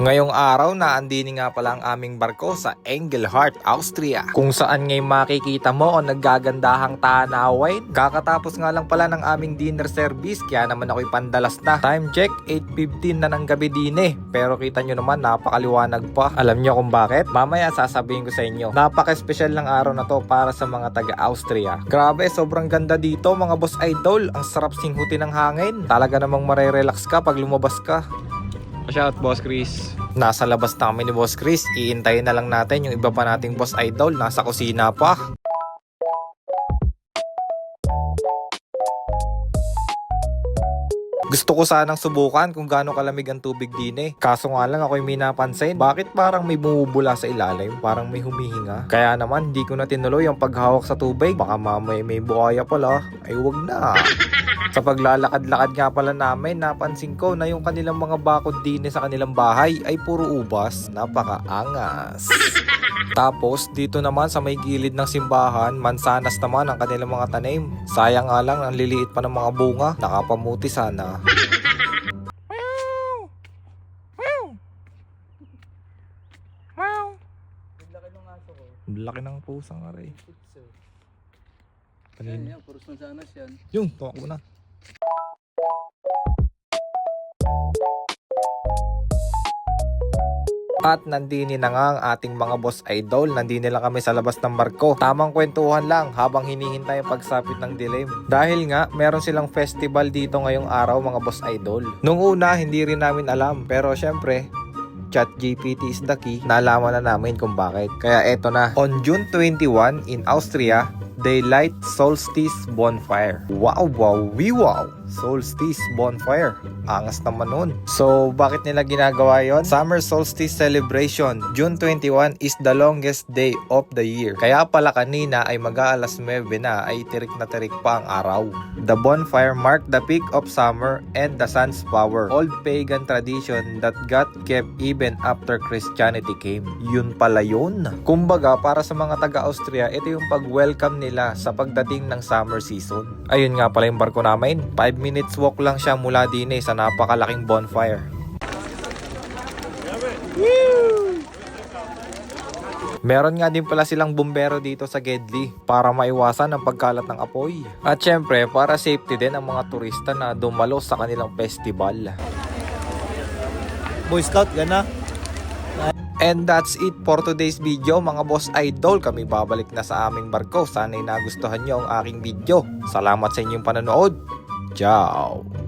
Ngayong araw na andini nga pala ang aming barko sa Engelhart, Austria, kung saan ngayon makikita mo ang naggagandahang tanawin. Kakatapos nga lang pala ng aming dinner service, kaya naman ako'y pandalas na. Time check 8:15 na ng gabi din eh, pero kita nyo naman napakaliwanag pa. Alam nyo kung bakit? Mamaya sasabihin ko sa inyo. Napaka-espesyal ng araw na to para sa mga taga-Austria. Grabe, sobrang ganda dito mga boss idol. Ang sarap singhutin ng hangin. Talaga namang marerelax ka pag lumabas ka. Shout Boss Chris. Nasa labas na kami ni Boss Chris. Iintayin na lang natin yung iba pa nating boss idol. Nasa kusina pa. Gusto ko sanang subukan kung gaano kalamig ang tubig din eh. Kaso nga lang ako'y may napansin. Bakit parang may bumubula sa ilalim? Parang may humihinga. Kaya naman hindi ko na tinuloy ang paghawak sa tubig. Baka mamaya may buhaya pala. Ay wag na. Sa paglalakad-lakad nga pala namin, napansin ko na yung kanilang mga bakod din sa kanilang bahay ay puro ubas. Napakaangas. Tapos dito naman sa may gilid ng simbahan, mansanas naman ang kanilang mga tanim. Sayang nga lang ang liliit pa ng mga bunga. Nakapamuti sana. Laki ng pusang aray. Yan, puro mansanas yan. Yung, tuwak mo na. At nandini na nga ang ating mga boss idol. Nandini lang kami sa labas ng barko. Tamang kwentuhan lang habang hinihintay ang pagsapit ng dilim. Dahil nga meron silang festival dito ngayong araw mga boss idol. Nung una hindi rin namin alam, pero syempre ChatGPT is the key. Nalaman na namin kung bakit. Kaya eto na. On June 21 in Austria, they light solstice bonfire. Wow, wow, wow. Solstice bonfire. Angas naman nun. So, bakit nila ginagawa yon? Summer solstice celebration. June 21 is the longest day of the year. Kaya pala kanina ay mag-aalas 9 na ay tirik na tirik pa ang araw. The bonfire marked the peak of summer and the sun's power. Old pagan tradition that got kept even after Christianity came. Yun pala yun. Kumbaga, para sa mga taga-Austria, ito yung pag-welcome nila sa pagdating ng summer season. Ayun nga pala yung barko namin. 5 minutes walk lang siya mula din sa napakalaking bonfire. Meron nga din pala silang bumbero dito sa Gedli para maiwasan ang pagkalat ng apoy. At syempre, para safety din ang mga turista na dumalo sa kanilang festival. Boy Scout, gana? And that's it for today's video mga boss idol. Kami babalik na sa aming barko. Sana'y nagustuhan nyo ang aking video. Salamat sa inyong panonood. Ciao!